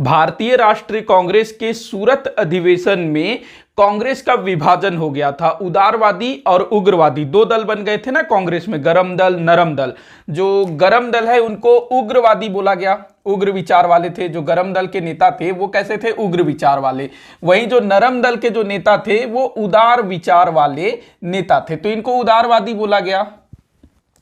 भारतीय राष्ट्रीय कांग्रेस के सूरत अधिवेशन में कांग्रेस का विभाजन हो गया था। उदारवादी और उग्रवादी दो दल बन गए थे ना कांग्रेस में, गरम दल, नरम दल। जो गरम दल है उनको उग्रवादी बोला गया, उग्र विचार वाले थे। जो गरम दल के नेता थे वो कैसे थे? उग्र विचार वाले। वहीं जो नरम दल के जो नेता थे वो उदार विचार वाले नेता थे, तो इनको उदारवादी बोला गया।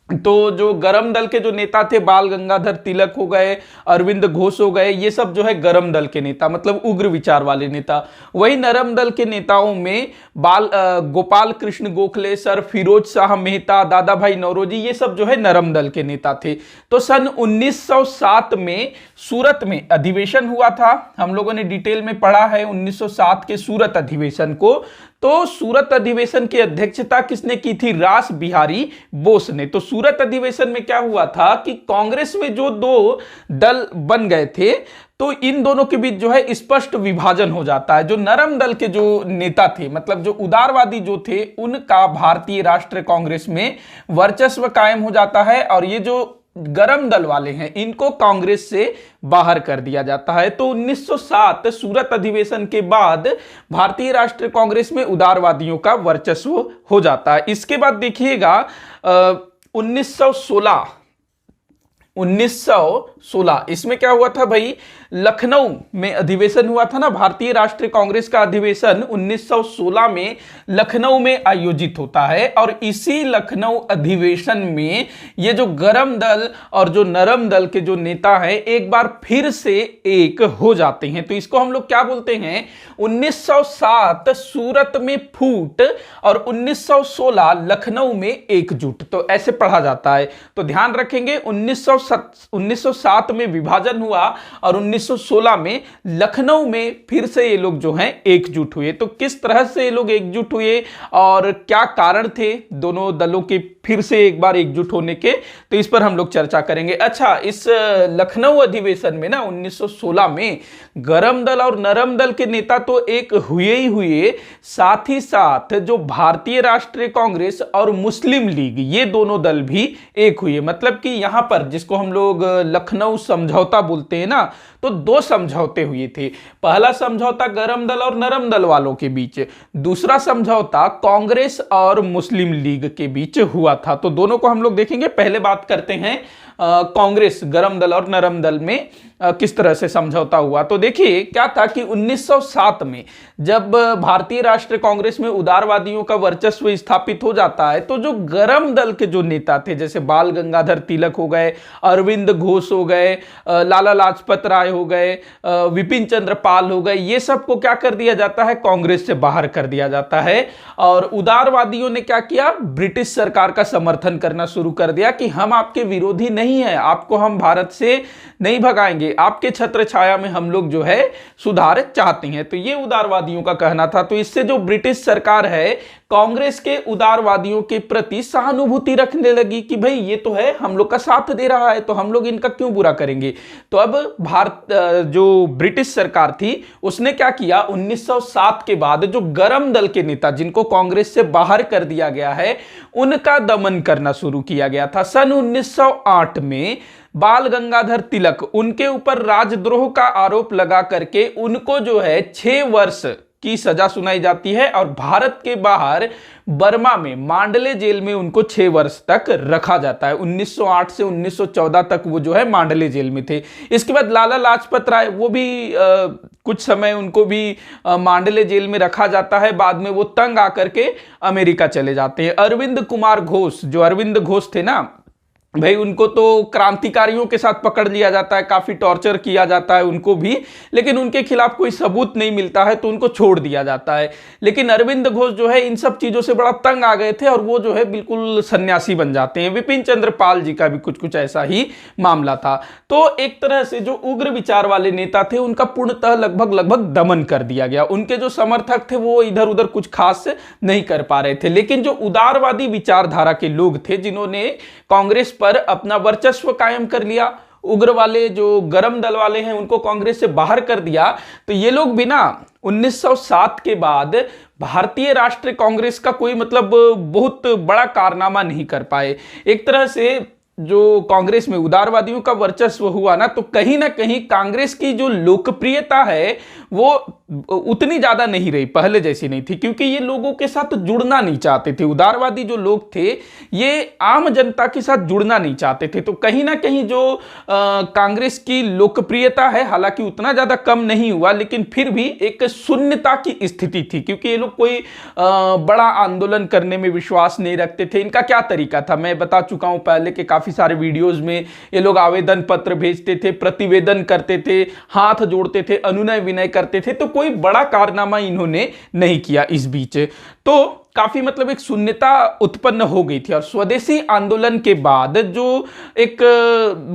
तो जो गरम दल के जो नेता थे, बाल गंगाधर तिलक हो गए, अरविंद घोष हो गए, ये सब जो है गरम दल के नेता, मतलब उग्र विचार वाले नेता। वही नरम दल के नेताओं में गोपाल कृष्ण गोखले, सर फिरोज शाह मेहता, दादा भाई नौरोजी, ये सब जो है नरम दल के नेता थे। तो सन 1907 में सूरत में अधिवेशन हुआ था। हम लोगों ने डिटेल में पढ़ा है 1907 के सूरत अधिवेशन को। तो सूरत अधिवेशन की अध्यक्षता किसने की थी? रास बिहारी बोस ने। तो सूरत अधिवेशन में क्या हुआ था कि कांग्रेस में जो दो दल बन गए थे, तो इन दोनों के बीच जो है स्पष्ट विभाजन हो जाता है। जो नरम दल के जो नेता थे, मतलब जो उदारवादी जो थे, उनका भारतीय राष्ट्रीय कांग्रेस में वर्चस्व कायम हो जाता है, और ये जो गरम दल वाले हैं इनको कांग्रेस से बाहर कर दिया जाता है। तो 1907 सूरत अधिवेशन के बाद भारतीय राष्ट्रीय कांग्रेस में उदारवादियों का वर्चस्व हो जाता है। इसके बाद देखिएगा 1916 इसमें क्या हुआ था भाई? लखनऊ में अधिवेशन हुआ था ना। भारतीय राष्ट्रीय कांग्रेस का अधिवेशन 1916 में लखनऊ में आयोजित होता है, और इसी लखनऊ अधिवेशन में ये जो गरम दल और जो नरम दल के जो नेता हैं एक बार फिर से एक हो जाते हैं। तो इसको हम लोग क्या बोलते हैं? 1907 सूरत में फूट और 1916 लखनऊ में एकजुट। तो ऐसे पढ़ा जाता है। तो ध्यान रखेंगे 1907 में विभाजन हुआ और 1916 में लखनऊ में फिर से ये लोग जो हैं एकजुट हुए। तो किस तरह से ये लोग एकजुट हुए और क्या कारण थे दोनों दलों के फिर से एक बार एकजुट होने के, तो इस पर हम लोग चर्चा करेंगे। अच्छा, इस लखनऊ अधिवेशन में ना 1916 में गरम दल और नरम दल के नेता तो एक हुए ही हुए, साथ ही साथ जो भारतीय राष्ट्रीय कांग्रेस और मुस्लिम लीग, ये दोनों दल भी एक हुए। मतलब कि यहां पर जिसको हम लोग लखनऊ समझौता बोलते हैं ना, तो दो समझौते हुए थे। पहला समझौता गरम दल और नरम दल वालों के बीच, दूसरा समझौता कांग्रेस और मुस्लिम लीग के बीच हुआ था। तो दोनों को हम लोग देखेंगे। पहले बात करते हैं कांग्रेस, गरम दल और नरम दल में किस तरह से समझौता हुआ। तो देखिए क्या था कि 1907 में जब भारतीय राष्ट्रीय कांग्रेस में उदारवादियों का वर्चस्व स्थापित हो जाता है, तो जो गरम दल के जो नेता थे, जैसे बाल गंगाधर तिलक हो गए, अरविंद घोष हो गए, लाला लाजपत राय हो गए, विपिन चंद्र पाल हो गए, ये सबको क्या कर दिया जाता है? कांग्रेस से बाहर कर दिया जाता है। और उदारवादियों ने क्या किया? ब्रिटिश सरकार का समर्थन करना शुरू कर दिया कि हम आपके विरोधी नहीं है, आपको हम भारत से नहीं भगाएंगे, आपके छत्र छाया में हम लोग जो है सुधार चाहते हैं। तो ये उदारवादियों का कहना था। तो इससे जो ब्रिटिश सरकार है कांग्रेस के उदारवादियों के प्रति सहानुभूति रखने लगी कि भाई ये तो है, हम लोग का साथ दे रहा है, तो हम लोग इनका क्यों बुरा करेंगे। तो अब जो ब्रिटिश सरकार थी उसने क्या किया? 1907 के बाद जो गरम दल के नेता जिनको कांग्रेस से बाहर कर दिया गया है, उनका दमन करना शुरू किया गया था। सन 1908 में बाल गंगाधर तिलक, उनके ऊपर राजद्रोह का आरोप लगा करके उनको जो है 6 वर्ष की सजा सुनाई जाती है, और भारत के बाहर बर्मा में मांडले जेल में उनको 6 वर्ष तक रखा जाता है। 1908 से 1914 तक वो जो है मांडले जेल में थे। इसके बाद लाला लाजपत राय, वो भी कुछ समय उनको भी मांडले जेल में रखा जाता है। बाद में वो तंग आकर के अमेरिका चले जाते हैं। अरविंद कुमार घोष, जो अरविंद घोष थे ना भाई, उनको तो क्रांतिकारियों के साथ पकड़ लिया जाता है, काफी टॉर्चर किया जाता है उनको भी, लेकिन उनके खिलाफ कोई सबूत नहीं मिलता है तो उनको छोड़ दिया जाता है। लेकिन अरविंद घोष जो है इन सब चीजों से बड़ा तंग आ गए थे और वो जो है बिल्कुल सन्यासी बन जाते हैं। विपिन चंद्र पाल जी का भी कुछ कुछ ऐसा ही मामला था। तो एक तरह से जो उग्र विचार वाले नेता थे उनका पूर्णतः लगभग दमन कर दिया गया। उनके जो समर्थक थे वो इधर उधर कुछ खास नहीं कर पा रहे थे। लेकिन जो उदारवादी विचारधारा के लोग थे जिन्होंने कांग्रेस पर अपना वर्चस्व कायम कर लिया, उग्र वाले जो गरम दल वाले हैं उनको कांग्रेस से बाहर कर दिया, तो ये लोग भी ना 1907 के बाद भारतीय राष्ट्रीय कांग्रेस का कोई मतलब बहुत बड़ा कारनामा नहीं कर पाए। एक तरह से जो कांग्रेस में उदारवादियों का वर्चस्व हुआ ना, तो कहीं ना कहीं कांग्रेस की जो लोकप्रियता है वो उतनी ज्यादा नहीं रही, पहले जैसी नहीं थी, क्योंकि ये लोगों के साथ जुड़ना नहीं चाहते थे। उदारवादी जो लोग थे ये आम जनता के साथ जुड़ना नहीं चाहते थे। तो कहीं ना कहीं जो कांग्रेस की लोकप्रियता है, हालांकि उतना ज्यादा कम नहीं हुआ, लेकिन फिर भी एक शून्यता की स्थिति थी, क्योंकि ये लोग कोई बड़ा आंदोलन करने में विश्वास नहीं रखते थे। इनका क्या तरीका था, मैं बता चुका हूं पहले के काफी सारे वीडियोस में। ये लोग आवेदन पत्र भेजते थे, प्रतिवेदन करते थे, हाथ जोड़ते थे, अनुनय विनय करते थे, तो कोई बड़ा कारनामा इन्होंने नहीं किया इस बीच। तो काफी मतलब एक शून्यता उत्पन्न हो गई थी। और स्वदेशी आंदोलन के बाद जो एक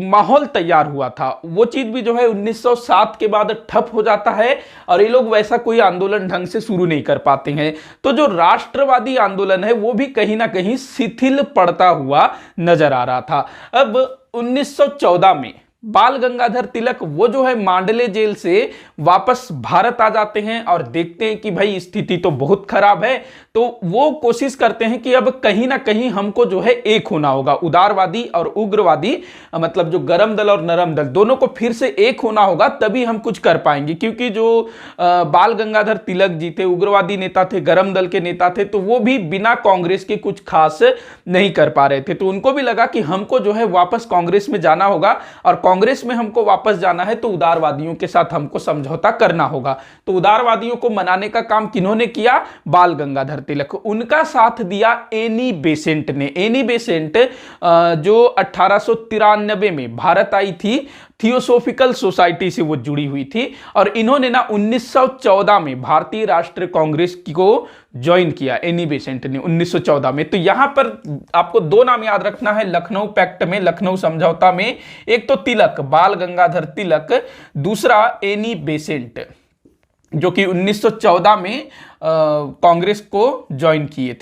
माहौल तैयार हुआ था, वो चीज भी जो है 1907 के बाद ठप हो जाता है, और ये लोग वैसा कोई आंदोलन ढंग से शुरू नहीं कर पाते हैं। तो जो राष्ट्रवादी आंदोलन है वो भी कहीं ना कहीं शिथिल पड़ता हुआ नजर आ रहा था। अब 1914 में बाल गंगाधर तिलक वो जो है मांडले जेल से वापस भारत आ जाते हैं और देखते हैं कि भाई स्थिति तो बहुत खराब है। तो वो कोशिश करते हैं कि अब कहीं ना कहीं हमको जो है एक होना होगा, उदारवादी और उग्रवादी, मतलब जो गरम दल और नरम दल दोनों को फिर से एक होना होगा, तभी हम कुछ कर पाएंगे। क्योंकि जो बाल गंगाधर तिलक जी थे, उग्रवादी नेता थे, गरम दल के नेता थे, तो वो भी बिना कांग्रेस के कुछ खास नहीं कर पा रहे थे। तो उनको भी लगा कि हमको जो है वापस कांग्रेस में जाना होगा, और कांग्रेस में हमको वापस जाना है तो उदारवादियों के साथ हमको समझौता करना होगा। तो उदारवादियों को मनाने का काम किन्होंने किया? बाल गंगाधर तिलक। उनका साथ दिया एनी बेसेंट ने। एनी बेसेंट जो 1893 में भारत आई थी, थियोसोफिकल सोसाइटी से वो जुड़ी हुई थी, और इन्होंने ना 1914 में भारतीय राष्ट्रीय कांग्रेस को ज्वाइन किया। एनी बेसेंट ने 1914 में। तो यहां पर आपको दो नाम याद रखना है लखनऊ पैक्ट में, लखनऊ समझौता में। एक तो तिलक, बाल गंगाधर तिलक, दूसरा एनी बेसेंट, जो कि 1914 में कांग्रेस को ज्वाइन की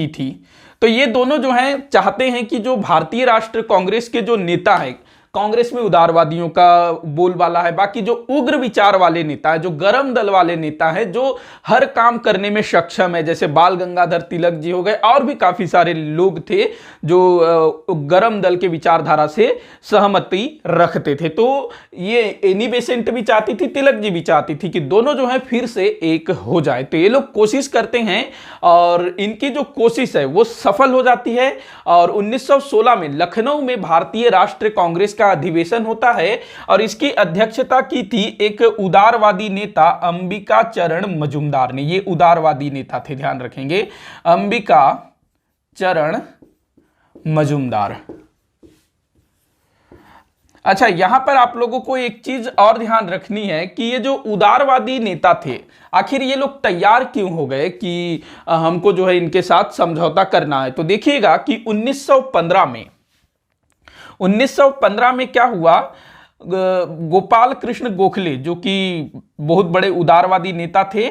थी। तो ये दोनों जो हैं चाहते हैं कि जो भारतीय राष्ट्रीय कांग्रेस के जो नेता है, कांग्रेस में उदारवादियों का बोलबाला है, बाकी जो उग्र विचार वाले नेता है, जो गरम दल वाले नेता है, जो हर काम करने में सक्षम है, जैसे बाल गंगाधर तिलक जी हो गए, और भी काफी सारे लोग थे जो गरम दल के विचारधारा से सहमति रखते थे। तो ये एनी बेसेंट भी चाहती थी, तिलक जी भी चाहती थी कि दोनों जो है फिर से एक हो जाए। तो ये लोग कोशिश करते हैं, और इनकी जो कोशिश है वो सफल हो जाती है। और 1916 में लखनऊ में भारतीय राष्ट्रीय कांग्रेस अधिवेशन होता है, और इसकी अध्यक्षता की थी एक उदारवादी नेता अंबिका चरण मजूमदार ने। ये उदारवादी नेता थे, ध्यान रखेंगे, अंबिका चरण मजूमदार। अच्छा, यहां पर आप लोगों को एक चीज और ध्यान रखनी है कि ये जो उदारवादी नेता थे, आखिर ये लोग तैयार क्यों हो गए कि हमको जो है इनके साथ समझौता करना है। तो देखिएगा कि 1915 में क्या हुआ, गोपाल कृष्ण गोखले, जो कि बहुत बड़े उदारवादी नेता थे,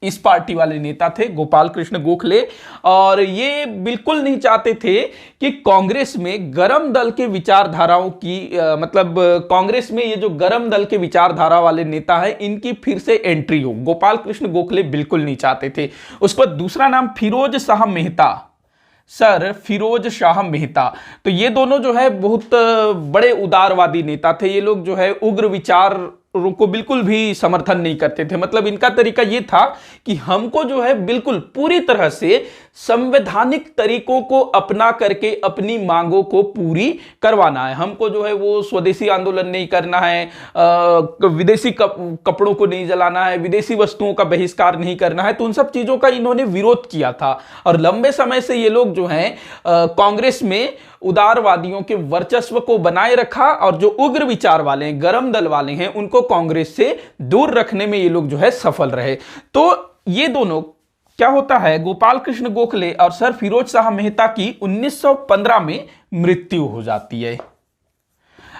इस पार्टी वाले नेता थे गोपाल कृष्ण गोखले, और ये बिल्कुल नहीं चाहते थे कि कांग्रेस में गरम दल के विचारधाराओं की मतलब कांग्रेस में ये जो गरम दल के विचारधारा वाले नेता है इनकी फिर से एंट्री हो। गोपाल कृष्ण गोखले बिल्कुल नहीं चाहते थे। उसके बाद दूसरा नाम फिरोज शाह मेहता, सर फिरोज शाह मेहता। तो ये दोनों जो है बहुत बड़े उदारवादी नेता थे। ये लोग जो है उग्र विचार को बिल्कुल भी समर्थन नहीं करते थे। मतलब इनका तरीका ये था कि हमको जो है बिल्कुल पूरी तरह से संवैधानिक तरीकों को अपना करके अपनी मांगों को पूरी करवाना है। हमको जो है वो स्वदेशी आंदोलन नहीं करना है, विदेशी कपड़ों को नहीं जलाना है, विदेशी वस्तुओं का बहिष्कार नहीं करना है। तो उन सब चीजों का इन्होंने विरोध किया था, और लंबे समय से ये लोग जो हैं कांग्रेस में उदारवादियों के वर्चस्व को बनाए रखा, और जो उग्र विचार वाले हैं, गरम दल वाले हैं, उनको कांग्रेस से दूर रखने में ये लोग जो है सफल रहे। तो ये दोनों क्या होता है, गोपाल कृष्ण गोखले और सर फिरोज शाह मेहता की 1915 में मृत्यु हो जाती है।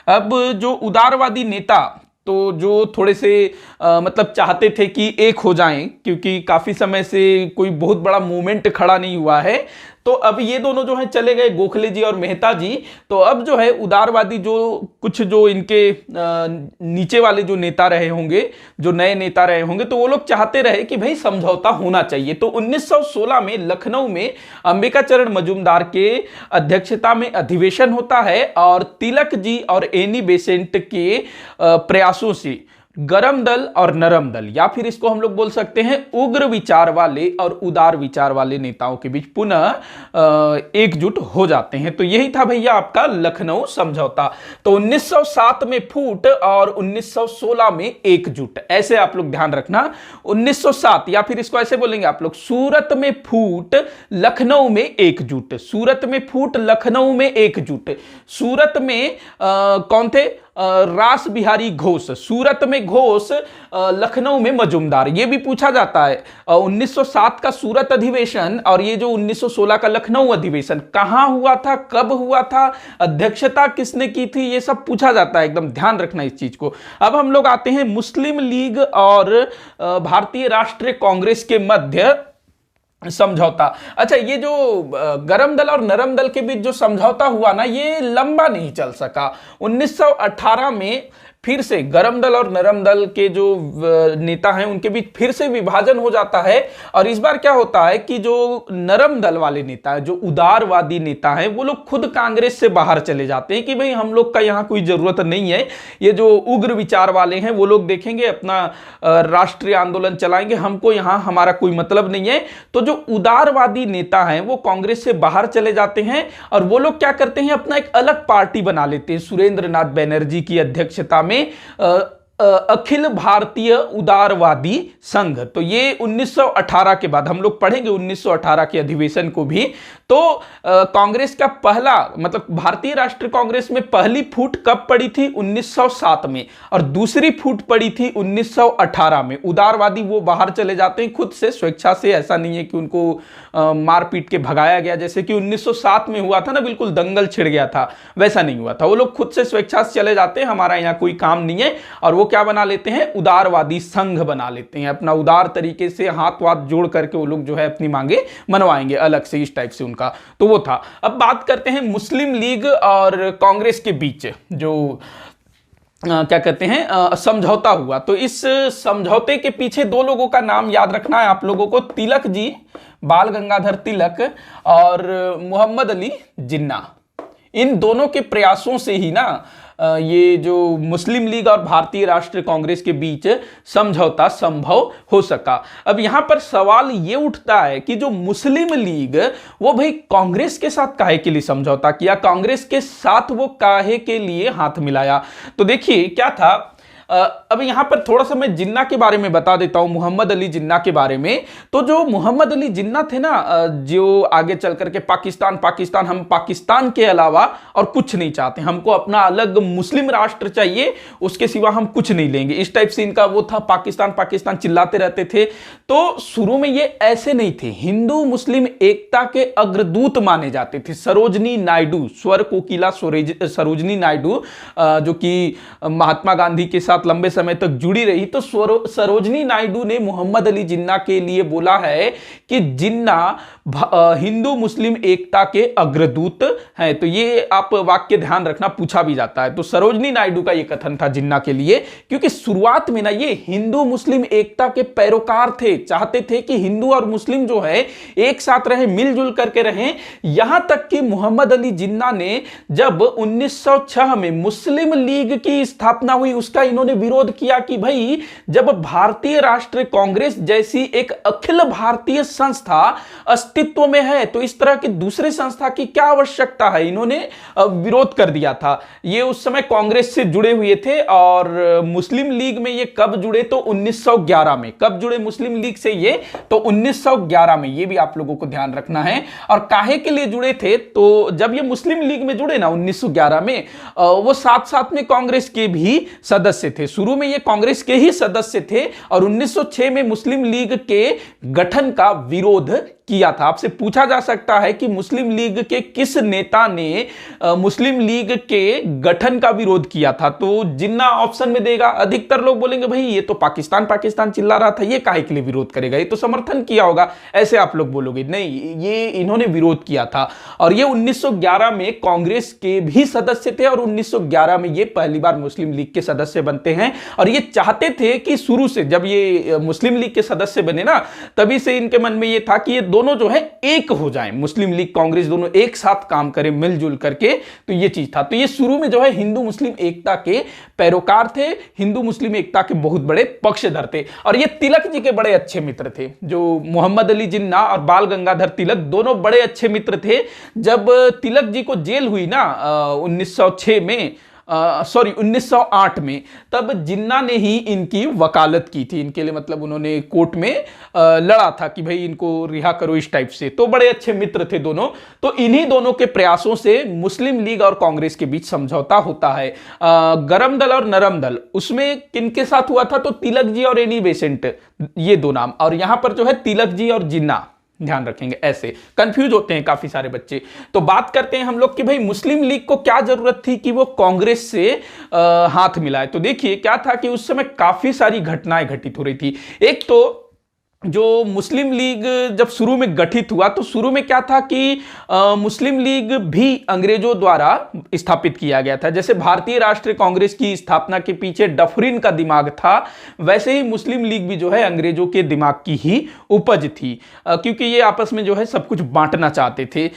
अब जो उदारवादी नेता, तो जो थोड़े से मतलब चाहते थे कि एक हो जाएं, क्योंकि काफी समय से कोई बहुत बड़ा मूवमेंट खड़ा नहीं हुआ है, तो अब ये दोनों जो है चले गए, गोखले जी और मेहता जी। तो अब जो है उदारवादी जो कुछ जो इनके नीचे वाले जो नेता रहे होंगे, जो नए नेता रहे होंगे, तो वो लोग चाहते रहे कि भाई समझौता होना चाहिए। तो 1916 में लखनऊ में अंबिकाचरण मजूमदार के अध्यक्षता में अधिवेशन होता है और तिलक जी और एनी बेसेंट के प्रयासों से गरम दल और नरम दल, या फिर इसको हम लोग बोल सकते हैं उग्र विचार वाले और उदार विचार वाले नेताओं के बीच पुनः एकजुट हो जाते हैं। तो यही था भैया आपका लखनऊ समझौता। तो 1907 में फूट और 1916 में एकजुट, ऐसे आप लोग ध्यान रखना। 1907 या फिर इसको ऐसे बोलेंगे आप लोग, सूरत में फूट लखनऊ में एकजुट, सूरत में फूट लखनऊ में एकजुट। सूरत में कौन थे? रास बिहारी घोष, सूरत में घोष, लखनऊ में मजूमदार। ये भी पूछा जाता है 1907 का सूरत अधिवेशन और ये जो 1916 का लखनऊ अधिवेशन कहां हुआ था, कब हुआ था, अध्यक्षता किसने की थी, ये सब पूछा जाता है, एकदम ध्यान रखना इस चीज को। अब हम लोग आते हैं मुस्लिम लीग और भारतीय राष्ट्रीय कांग्रेस के मध्य समझौता। अच्छा, ये जो गरम दल और नरम दल के बीच जो समझौता हुआ ना, ये लंबा नहीं चल सका। 1918 में फिर से गरम दल और नरम दल के जो नेता हैं उनके बीच फिर से विभाजन हो जाता है। और इस बार क्या होता है कि जो नरम दल वाले नेता हैं, जो उदारवादी नेता हैं, वो लोग खुद कांग्रेस से बाहर चले जाते हैं कि भाई हम लोग का यहाँ कोई जरूरत नहीं है। ये जो उग्र विचार वाले हैं वो लोग देखेंगे, अपना राष्ट्रीय आंदोलन चलाएंगे, हमको यहाँ हमारा कोई मतलब नहीं है। तो जो उदारवादी नेता हैं वो कांग्रेस से बाहर चले जाते हैं और वो लोग क्या करते हैं, अपना एक अलग पार्टी बना लेते हैं। सुरेंद्र नाथ बैनर्जी की अध्यक्षता में अखिल भारतीय उदारवादी संघ। तो ये 1918 के बाद हम लोग पढ़ेंगे 1918 के अधिवेशन को भी। तो कांग्रेस का पहला, मतलब भारतीय राष्ट्रीय कांग्रेस में पहली फूट कब पड़ी थी? 1907 में, और दूसरी फूट पड़ी थी 1918 में। उदारवादी वो बाहर चले जाते हैं खुद से, स्वेच्छा से, ऐसा नहीं है कि उनको मार पीट के भगाया गया जैसे कि 1907 में हुआ था ना, बिल्कुल दंगल छिड़ गया था, वैसा नहीं हुआ था। वो लोग खुद से स्वेच्छा से चले जाते हैं, हमारा यहाँ कोई काम नहीं है, और वो क्या बना लेते हैं, उदारवादी संघ बना लेते हैं। अपना उदार तरीके से हाथ वाथ जोड़ करके वो लोग जो है अपनी मांगे मनवाएंगे अलग से, इस टाइप से उनका तो वो था। अब बात करते हैं मुस्लिम लीग और कांग्रेस के बीच जो क्या कहते हैं समझौता हुआ। तो इस समझौते के पीछे दो लोगों का नाम याद रखना है आप लोगों को, तिलक जी, बाल गंगाधर तिलक और मोहम्मद अली जिन्ना। इन दोनों के प्रयासों से ही ना ये जो मुस्लिम लीग और भारतीय राष्ट्रीय कांग्रेस के बीच समझौता संभव हो सका। अब यहां पर सवाल ये उठता है कि जो मुस्लिम लीग, वो भाई कांग्रेस के साथ काहे के लिए समझौता किया, कांग्रेस के साथ वो काहे के लिए हाथ मिलाया? तो देखिए क्या था। अब यहां पर थोड़ा सा मैं जिन्ना के बारे में बता देता हूं, मोहम्मद अली जिन्ना के बारे में। तो जो मोहम्मद अली जिन्ना थे ना, जो आगे चल करके पाकिस्तान पाकिस्तान, हम पाकिस्तान के अलावा और कुछ नहीं चाहते, हमको अपना अलग मुस्लिम राष्ट्र चाहिए, उसके सिवा हम कुछ नहीं लेंगे, इस टाइप से इनका वो था। पाकिस्तान पाकिस्तान चिल्लाते रहते थे। तो शुरू में ये ऐसे नहीं थे, हिंदू मुस्लिम एकता के अग्रदूत माने जाते थे। सरोजनी नायडू, स्वर कोकिला सरोजनी नायडू, जो कि महात्मा गांधी के साथ लंबे समय तक जुड़ी रही, तो सरोजनी नायडू ने मोहम्मद अली जिन्ना के लिए बोला है कि जिन्ना हिंदू मुस्लिम एकता के अग्रदूत हैं। तो ये आप वाक्य ध्यान रखना, पूछा भी जाता है। तो सरोजनी नायडू का ये कथन था जिन्ना के लिए, क्योंकि शुरुआत में ना ये हिंदू मुस्लिम एकता के पैरोकार थे, चाहते थे कि हिंदू और मुस्लिम जो है एक साथ रहे, मिलजुल करके रहें। यहां तक कि मोहम्मद अली जिन्ना ने जब 1906 में मुस्लिम लीग की स्थापना हुई, उसका इन्होंने विरोध किया कि भाई जब भारतीय राष्ट्रीय कांग्रेस जैसी एक अखिल भारतीय संस्था अस्तित्व में है तो इस तरह की दूसरी संस्था की क्या आवश्यकता है, इन्होंने विरोध कर दिया था। ये उस समय कांग्रेस से जुड़े हुए थे। और मुस्लिम लीग में ये कब जुड़े, तो 1911 में। कब जुड़े मुस्लिम लीग से ये, तो 1911 में। ये भी आप लोगों को ध्यान रखना है। और काहे के लिए जुड़े थे, तो जब ये मुस्लिम लीग में जुड़े ना 1911 में, वो साथ साथ में कांग्रेस के भी सदस्य थे। शुरू में ये कांग्रेस के ही सदस्य थे और 1906 में मुस्लिम लीग के गठन का विरोध किया था। आपसे पूछा जा सकता है कि मुस्लिम लीग के किस नेता ने मुस्लिम लीग के गठन का विरोध किया था, तो जिन्ना ऑप्शन में देगा। अधिकतर लोग बोलेंगे भाई ये तो पाकिस्तान पाकिस्तान चिल्ला रहा था, ये काहे के लिए विरोध करेगा, ये तो समर्थन किया होगा, ऐसे आप लोग बोलोगे। नहीं, ये इन्होंने विरोध किया था और ये 1911 में कांग्रेस के भी सदस्य थे और 1911 में ये पहली बार मुस्लिम लीग के सदस्य बनते हैं। और ये चाहते थे कि शुरू से जब ये मुस्लिम लीग के सदस्य बने ना, तभी से इनके मन में ये था कि ये दोनों जो है एक हो जाएं, मुस्लिम लीग कांग्रेस दोनों एक साथ काम करें मिलजुल करके। तो ये चीज था। तो ये शुरू में जो है हिंदू मुस्लिम एकता के पैरोकार थे, हिंदू मुस्लिम एकता के बहुत बड़े पक्षधर थे। और ये तिलक जी के बड़े अच्छे मित्र थे। जो मोहम्मद अली जिन्ना और बाल गंगाधर तिलक दोनों बड़े अच्छे मित्र थे। जब तिलक जी को जेल हुई ना 1906 में, 1908 में, तब जिन्ना ने ही इनकी वकालत की थी इनके लिए, मतलब उन्होंने कोर्ट में लड़ा था कि भाई इनको रिहा करो इस टाइप से। तो बड़े अच्छे मित्र थे दोनों। तो इन्हीं दोनों के प्रयासों से मुस्लिम लीग और कांग्रेस के बीच समझौता होता है। गरम दल और नरम दल, उसमें किनके साथ हुआ था, तो तिलक जी और एनी बेसेंट, ये दो नाम। और यहां पर जो है तिलक जी और जिन्ना, ध्यान रखेंगे, ऐसे कंफ्यूज होते हैं काफी सारे बच्चे। तो बात करते हैं हम लोग कि भाई मुस्लिम लीग को क्या जरूरत थी कि वो कांग्रेस से हाथ मिलाए। तो देखिए क्या था कि उस समय काफी सारी घटनाएं घटित हो रही थी। एक तो जो मुस्लिम लीग जब शुरू में गठित हुआ, तो शुरू में क्या था कि मुस्लिम लीग भी अंग्रेजों द्वारा स्थापित किया गया था। जैसे भारतीय राष्ट्रीय कांग्रेस की स्थापना के पीछे डफरिन का दिमाग था, वैसे ही मुस्लिम लीग भी जो है अंग्रेजों के दिमाग की ही उपज थी, क्योंकि ये आपस में जो है सब कुछ बांटना चाहते थे।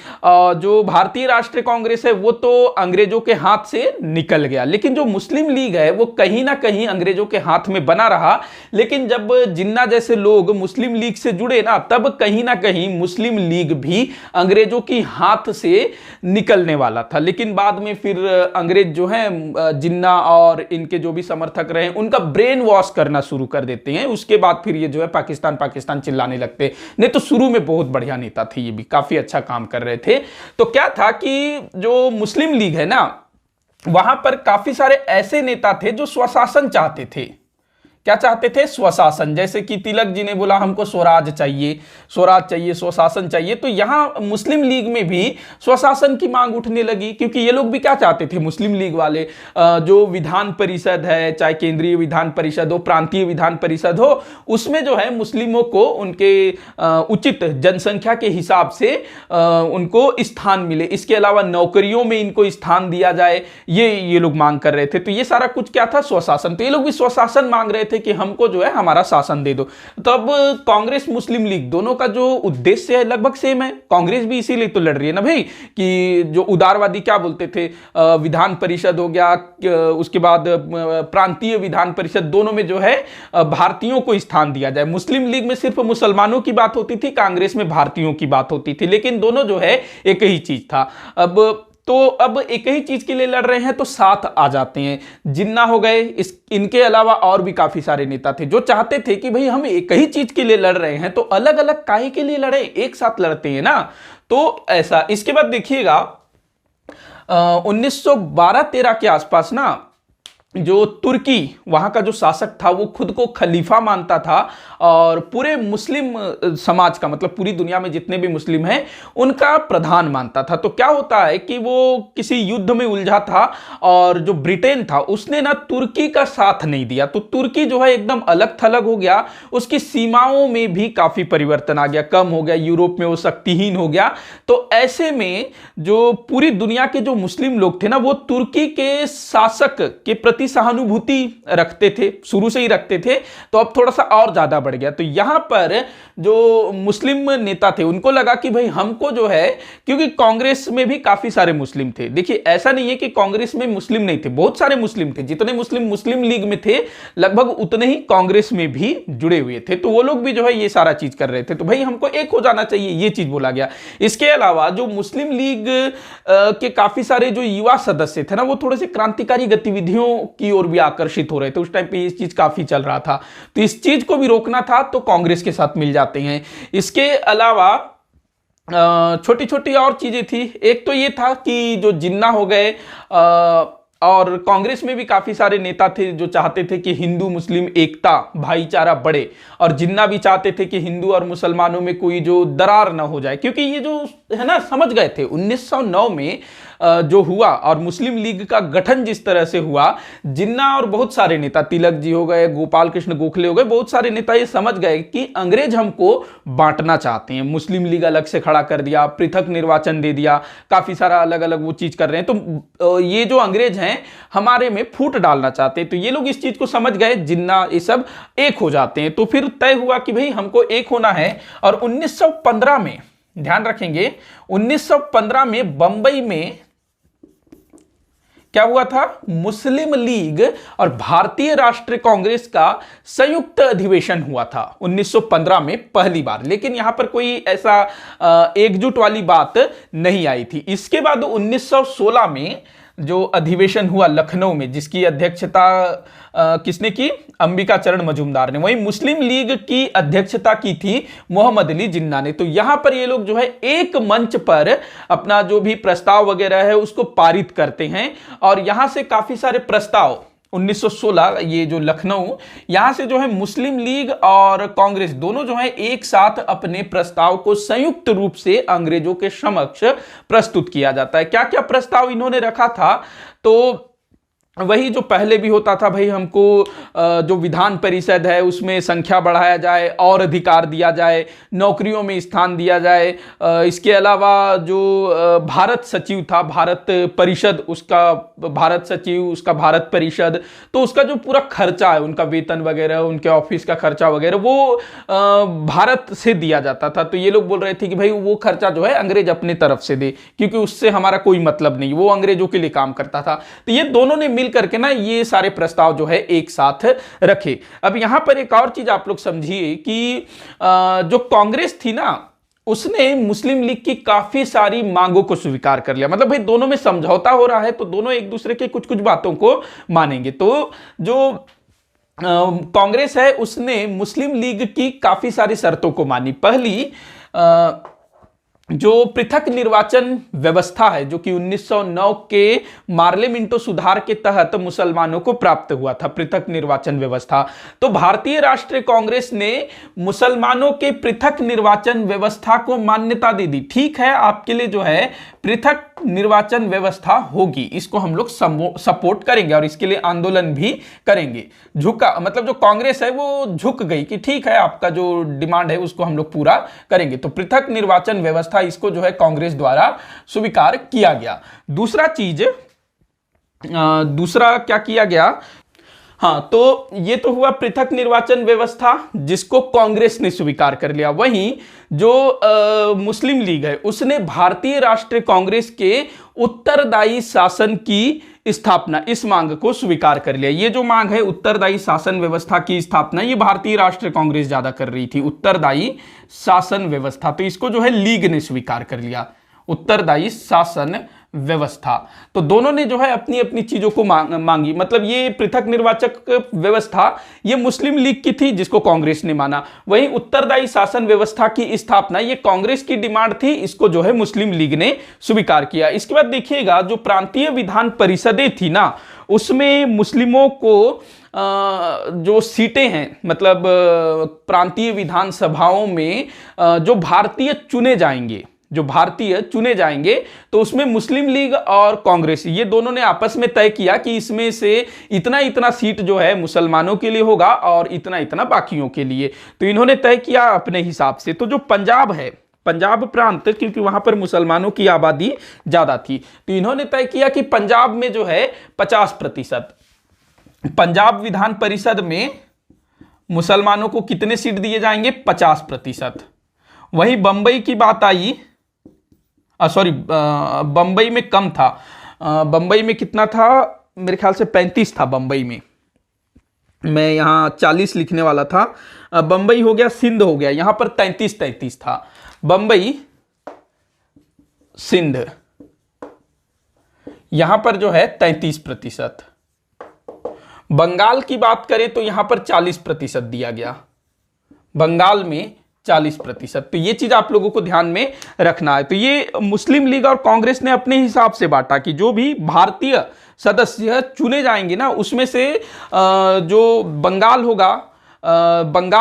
जो भारतीय राष्ट्रीय कांग्रेस है वो तो अंग्रेजों के हाथ से निकल गया, लेकिन जो मुस्लिम लीग है वो कहीं ना कहीं अंग्रेजों के हाथ में बना रहा। लेकिन जब जिन्ना जैसे लोग मुस्लिम लीग से जुड़े ना, तब कहीं ना कहीं मुस्लिम लीग भी अंग्रेजों की हाथ से निकलने वाला था। लेकिन बाद में फिर अंग्रेज जो है जिन्ना और इनके जो भी समर्थक रहे, उनका ब्रेन वॉश करना शुरू कर देते हैं। उसके बाद फिर ये जो है पाकिस्तान पाकिस्तान चिल्लाने लगते। नहीं तो शुरू में बहुत बढ़िया नेता थे, ये भी काफी अच्छा काम कर रहे थे। तो क्या था कि जो मुस्लिम लीग है ना, वहां पर काफी सारे ऐसे नेता थे जो स्वशासन चाहते थे। क्या चाहते थे? स्वशासन। जैसे कि तिलक जी ने बोला हमको स्वराज चाहिए, स्वराज चाहिए, स्वशासन चाहिए। तो यहां मुस्लिम लीग में भी स्वशासन की मांग उठने लगी, क्योंकि ये लोग भी क्या चाहते थे, मुस्लिम लीग वाले, जो विधान परिषद है, चाहे केंद्रीय विधान परिषद हो, प्रांतीय विधान परिषद हो, उसमें जो है मुस्लिमों को उनके उचित जनसंख्या के हिसाब से उनको स्थान मिले। इसके अलावा नौकरियों में इनको स्थान दिया जाए, ये लोग मांग कर रहे थे। तो ये सारा कुछ क्या था? स्वशासन। तो ये लोग भी स्वशासन मांग रहे थे कि हमको जो है हमारा शासन दे दो। तो अब कांग्रेस मुस्लिम लीग दोनों का जो उद्देश्य है लगभग सेम है। कांग्रेस भी इसीलिए तो लड़ रही है ना भाई, कि जो उदारवादी क्या बोलते थे, विधान परिषद हो गया, उसके बाद प्रांतीय विधान परिषद, दोनों में जो है भारतीयों को स्थान दिया जाए। मुस्लिम लीग में सिर्फ मुसलमानों की बात होती थी, कांग्रेस में भारतीयों की बात होती थी, लेकिन दोनों जो है एक ही चीज था। अब एक ही चीज के लिए लड़ रहे हैं तो साथ आ जाते हैं। जिन्ना हो गए, इनके अलावा और भी काफी सारे नेता थे जो चाहते थे कि भाई हम एक ही चीज के लिए लड़ रहे हैं तो अलग अलग काहे के लिए लड़े, एक साथ लड़ते हैं ना। तो ऐसा। इसके बाद देखिएगा 1912-13 के आसपास ना, जो तुर्की वहां का जो शासक था वो खुद को खलीफा मानता था और पूरे मुस्लिम समाज का, मतलब पूरी दुनिया में जितने भी मुस्लिम हैं उनका प्रधान मानता था। तो क्या होता है कि वो किसी युद्ध में उलझा था और जो ब्रिटेन था उसने ना तुर्की का साथ नहीं दिया, तो तुर्की जो है एकदम अलग थलग हो गया। उसकी सीमाओं में भी काफी परिवर्तन आ गया, कम हो गया, यूरोप में वो शक्तिहीन हो गया। तो ऐसे में जो पूरी दुनिया के जो मुस्लिम लोग थे ना, वो तुर्की के शासक के प्रति सहानुभूति रखते थे, शुरू से ही रखते थे। तो अब थोड़ा सा और ज्यादा बढ़ गया। तो यहां पर जो मुस्लिम नेता थे उनको लगा कि भाई हमको जो है, क्योंकि कांग्रेस में भी काफी सारे मुस्लिम थे। देखिए ऐसा नहीं है कि कांग्रेस में मुस्लिम नहीं थे, बहुत सारे मुस्लिम थे। जितने मुस्लिम लीग में थे लगभग उतने ही कांग्रेस में भी जुड़े हुए थे। तो वो लोग भी जो है ये सारा चीज कर रहे थे। तो भाई हमको एक हो जाना चाहिए, ये चीज बोला गया। इसके अलावा जो मुस्लिम लीग के काफी सारे जो युवा सदस्य थे ना, वो थोड़े से क्रांतिकारी गतिविधियों की ओर भी आकर्षित हो रहे थे। उस टाइम पे ये चीज काफी चल रहा था। तो इस चीज को भी रोकना था तो कांग्रेस के साथ मिल जाते हैं। इसके अलावा छोटी छोटी और चीजें थी। एक तो ये था कि जो जिन्ना हो गए, और कांग्रेस में भी काफी सारे नेता थे जो चाहते थे कि हिंदू मुस्लिम एकता भाईचारा बढ़े, और जिन्ना भी चाहते थे कि हिंदू और मुसलमानों में कोई जो दरार ना हो जाए, क्योंकि ये जो है ना समझ गए थे 1909 में जो हुआ और मुस्लिम लीग का गठन जिस तरह से हुआ, जिन्ना और बहुत सारे नेता, तिलक जी हो गए, गोपाल कृष्ण गोखले हो गए, बहुत सारे नेता ये समझ गए कि अंग्रेज हमको बांटना चाहते हैं। मुस्लिम लीग अलग से खड़ा कर दिया, पृथक निर्वाचन दे दिया, काफी सारा अलग अलग वो चीज कर रहे हैं, तो ये जो अंग्रेज हैं हमारे में फूट डालना चाहते हैं। तो ये लोग इस चीज को समझ गए, जिन्ना ये सब एक हो जाते हैं। तो फिर तय हुआ कि भाई हमको एक होना है। और 1915 में, ध्यान रखेंगे, 1915 में बंबई में क्या हुआ था, मुस्लिम लीग और भारतीय राष्ट्रीय कांग्रेस का संयुक्त अधिवेशन हुआ था 1915 में पहली बार। लेकिन यहां पर कोई ऐसा एकजुट वाली बात नहीं आई थी। इसके बाद 1916 में जो अधिवेशन हुआ लखनऊ में, जिसकी अध्यक्षता किसने की, अंबिका चरण मजूमदार ने, वहीं मुस्लिम लीग की अध्यक्षता की थी मोहम्मद अली जिन्ना ने। तो यहां पर ये लोग जो है एक मंच पर अपना जो भी प्रस्ताव वगैरह है उसको पारित करते हैं। और यहां से काफी सारे प्रस्ताव 1916, ये जो लखनऊ, यहां से जो है मुस्लिम लीग और कांग्रेस दोनों जो है एक साथ अपने प्रस्ताव को संयुक्त रूप से अंग्रेजों के समक्ष प्रस्तुत किया जाता है। क्या क्या प्रस्ताव इन्होंने रखा था, तो वही जो पहले भी होता था, भाई हमको जो विधान परिषद है उसमें संख्या बढ़ाया जाए और अधिकार दिया जाए, नौकरियों में स्थान दिया जाए। इसके अलावा जो भारत सचिव था, भारत परिषद, उसका भारत सचिव, उसका भारत परिषद, तो उसका जो पूरा खर्चा है, उनका वेतन वगैरह, उनके ऑफिस का खर्चा वगैरह, वो भारत से दिया जाता था। तो ये लोग बोल रहे थे कि भाई वो खर्चा जो है अंग्रेज अपने तरफ से दे, क्योंकि उससे हमारा कोई मतलब नहीं, वो अंग्रेजों के लिए काम करता था। तो ये दोनों ने करके ना ये सारे प्रस्ताव जो है एक साथ रखे। अब यहां पर एक और चीज आप लोग समझिए कि जो कांग्रेस थी ना, उसने मुस्लिम लीग की काफी सारी मांगों को स्वीकार कर लिया। मतलब भाई दोनों में समझौता हो रहा है तो दोनों एक दूसरे के कुछ कुछ बातों को मानेंगे। तो जो कांग्रेस है उसने मुस्लिम लीग की काफी सारी शर्तों को मानी। पहली, जो पृथक निर्वाचन व्यवस्था है, जो कि 1909 के मार्ले मिंटो सुधार के तहत मुसलमानों को प्राप्त हुआ था, पृथक निर्वाचन व्यवस्था, तो भारतीय राष्ट्रीय कांग्रेस ने मुसलमानों के पृथक निर्वाचन व्यवस्था को मान्यता दे दी। ठीक है, आपके लिए जो है पृथक निर्वाचन व्यवस्था होगी, इसको हम लोग सपोर्ट करेंगे और इसके लिए आंदोलन भी करेंगे। झुका मतलब जो कांग्रेस है वो झुक गई कि ठीक है, आपका जो डिमांड है उसको हम लोग पूरा करेंगे। तो पृथक निर्वाचन व्यवस्था, इसको जो है कांग्रेस द्वारा स्वीकार किया गया। दूसरा चीज, दूसरा क्या किया गया, हाँ, तो ये तो हुआ पृथक निर्वाचन व्यवस्था जिसको कांग्रेस ने स्वीकार कर लिया। वहीं जो मुस्लिम लीग है उसने भारतीय राष्ट्रीय कांग्रेस के उत्तरदायी शासन की स्थापना, इस मांग को स्वीकार कर लिया। ये जो मांग है उत्तरदायी शासन व्यवस्था की स्थापना, ये भारतीय राष्ट्रीय कांग्रेस ज्यादा कर रही थी, उत्तरदायी शासन व्यवस्था। तो इसको जो है लीग ने स्वीकार कर लिया, उत्तरदायी शासन व्यवस्था। तो दोनों ने जो है अपनी अपनी चीजों को मांगी। मतलब ये पृथक निर्वाचक व्यवस्था ये मुस्लिम लीग की थी जिसको कांग्रेस ने माना, वहीं उत्तरदायी शासन व्यवस्था की स्थापना ये कांग्रेस की डिमांड थी, इसको जो है मुस्लिम लीग ने स्वीकार किया। इसके बाद देखिएगा जो प्रांतीय विधान परिषदें थी ना, उसमें मुस्लिमों को जो सीटें हैं, मतलब प्रांतीय विधानसभाओं में जो भारतीय चुने जाएंगे, तो उसमें मुस्लिम लीग और कांग्रेस ये दोनों ने आपस में तय किया कि इसमें से इतना इतना सीट जो है मुसलमानों के लिए होगा और इतना इतना बाकियों के लिए। तो इन्होंने तय किया अपने हिसाब से। तो जो पंजाब है, पंजाब प्रांत, क्योंकि वहां पर मुसलमानों की आबादी ज्यादा थी, तो इन्होंने तय किया कि पंजाब में जो है 50%, पंजाब विधान परिषद में मुसलमानों को कितने सीट दिए जाएंगे, 50%। वहीं बंबई की बात आई, बंबई में कम था, बंबई में कितना था, मेरे ख्याल से 35 था बंबई में, मैं यहां 40 लिखने वाला था। बंबई हो गया, सिंध हो गया, यहां पर 33 था, बंबई सिंध, यहां पर जो है 33%। बंगाल की बात करें तो यहां पर 40% दिया गया, बंगाल में 40%। तो ये चीज आप लोगों को ध्यान में रखना है। तो ये मुस्लिम लीग और कांग्रेस ने अपने हिसाब से बांटा कि जो भी भारतीय सदस्य चुने जाएंगे ना, उसमें से जो बंगाल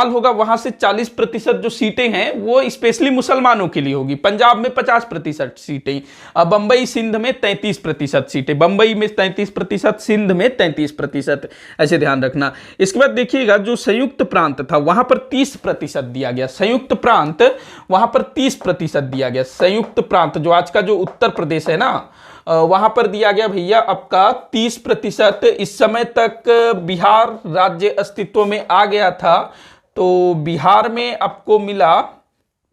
होगा वहां से 40% जो सीटें हैं वो स्पेशली मुसलमानों के लिए होगी। पंजाब में 50% सीटें, बंबई सिंध में 33% सीटें, बंबई में 33%, सिंध में 33%, ऐसे ध्यान रखना। इसके बाद देखिएगा जो संयुक्त प्रांत था वहां पर 30% दिया गया, संयुक्त प्रांत वहां पर 30% दिया गया। संयुक्त प्रांत जो आज का जो उत्तर प्रदेश है ना, वहां पर दिया गया भैया आपका 30%। इस समय तक बिहार राज्य अस्तित्व में आ गया था, तो बिहार में आपको मिला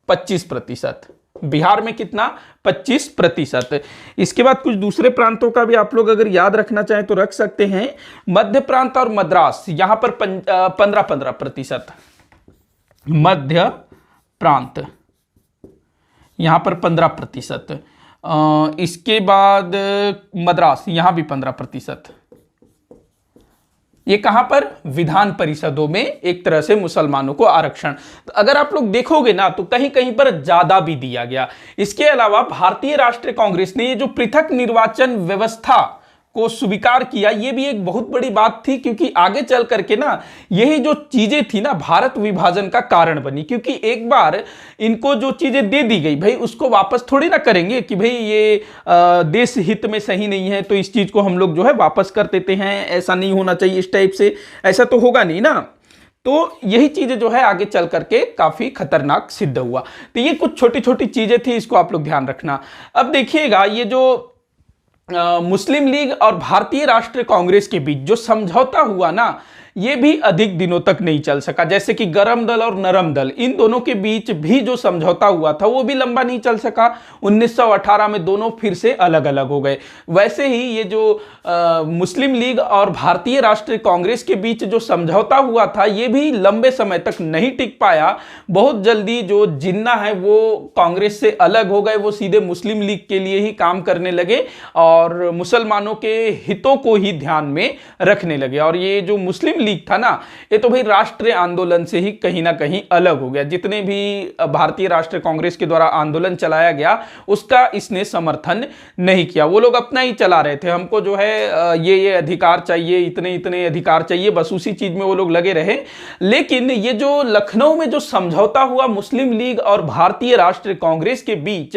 25%। बिहार में कितना? 25%। इसके बाद कुछ दूसरे प्रांतों का भी आप लोग अगर याद रखना चाहें तो रख सकते हैं। मध्य प्रांत और मद्रास यहां पर 15%। मध्य प्रांत यहां पर 15%। इसके बाद मद्रास यहां भी 15%। ये कहां पर? विधान परिषदों में एक तरह से मुसलमानों को आरक्षण। तो अगर आप लोग देखोगे ना तो कहीं कहीं पर ज्यादा भी दिया गया। इसके अलावा भारतीय राष्ट्रीय कांग्रेस ने ये जो पृथक निर्वाचन व्यवस्था को स्वीकार किया, ये भी एक बहुत बड़ी बात थी, क्योंकि आगे चल करके ना यही जो चीजें थी ना भारत विभाजन का कारण बनी। क्योंकि एक बार इनको जो चीजें दे दी गई भाई उसको वापस थोड़ी ना करेंगे कि भाई ये देश हित में सही नहीं है तो इस चीज को हम लोग जो है वापस कर देते हैं, ऐसा नहीं होना चाहिए इस टाइप से, ऐसा तो होगा नहीं ना। तो यही चीजें जो है आगे चल करके काफी खतरनाक सिद्ध हुआ। तो ये कुछ छोटी छोटी चीजें थी, इसको आप लोग ध्यान रखना। अब देखिएगा ये जो मुस्लिम लीग और भारतीय राष्ट्रीय कांग्रेस के बीच जो समझौता हुआ ना, ये भी अधिक दिनों तक नहीं चल सका। जैसे कि गरम दल और नरम दल, इन दोनों के बीच भी जो समझौता हुआ था वो भी लंबा नहीं चल सका। 1918 में दोनों फिर से अलग अलग हो गए। वैसे ही ये जो मुस्लिम लीग और भारतीय राष्ट्रीय कांग्रेस के बीच जो समझौता हुआ था ये भी लंबे समय तक नहीं टिक पाया। बहुत जल्दी जो जिन्ना है वो कांग्रेस से अलग हो गए, वो सीधे मुस्लिम लीग के लिए ही काम करने लगे और मुसलमानों के हितों को ही ध्यान में रखने लगे। और ये जो मुस्लिम लीग था ना, ये तो भाई राष्ट्रीय आंदोलन से ही कहीं ना कहीं अलग हो गया। जितने भी भारतीय राष्ट्रीय कांग्रेस के द्वारा आंदोलन चलाया गया उसका इसने समर्थन नहीं किया। वो लोग अपना ही चला रहे थे, हमको जो है ये अधिकार चाहिए, इतने इतने अधिकार चाहिए, बस उसी चीज में वो लोग लगे रहे। लेकिन ये जो लखनऊ में जो समझौता हुआ मुस्लिम लीग और भारतीय राष्ट्रीय कांग्रेस के बीच,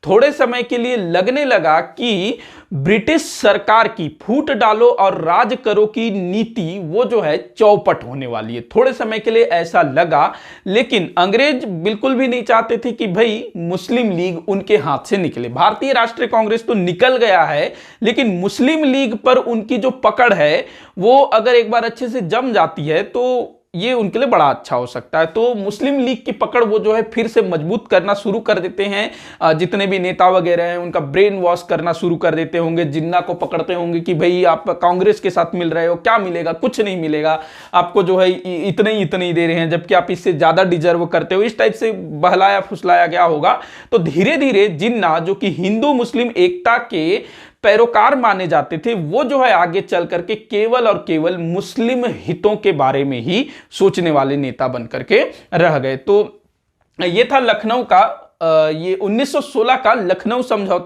थोड़े समय के लिए लगने लगा कि ब्रिटिश सरकार की फूट डालो और राज करो की नीति वो जो है चौपट होने वाली है। थोड़े समय के लिए ऐसा लगा, लेकिन अंग्रेज बिल्कुल भी नहीं चाहते थे कि भाई मुस्लिम लीग उनके हाथ से निकले। भारतीय राष्ट्रीय कांग्रेस तो निकल गया है, लेकिन मुस्लिम लीग पर उनकी जो पकड़ है वो अगर एक बार अच्छे से जम जाती है तो ये उनके लिए बड़ा अच्छा हो सकता है। तो मुस्लिम लीग की पकड़ वो जो है फिर से मजबूत करना शुरू कर देते हैं। जितने भी नेता वगैरह हैं उनका ब्रेन वॉश करना शुरू कर देते होंगे। जिन्ना को पकड़ते होंगे कि भाई आप कांग्रेस के साथ मिल रहे हो, क्या मिलेगा? कुछ नहीं मिलेगा आपको, जो है इतने ही दे रहे हैं जबकि आप इससे ज्यादा डिजर्व करते हो। इस टाइप से बहलाया फुसलाया गया होगा। तो धीरे धीरे जिन्ना जो कि हिंदू मुस्लिम एकता के पैरोकार माने जाते थे, वो जो है आगे चल करके केवल और केवल मुस्लिम हितों के बारे में ही सोचने वाले नेता बन करके रह गए। तो ये था लखनऊ का ये 1916 का लखनऊ समझौता।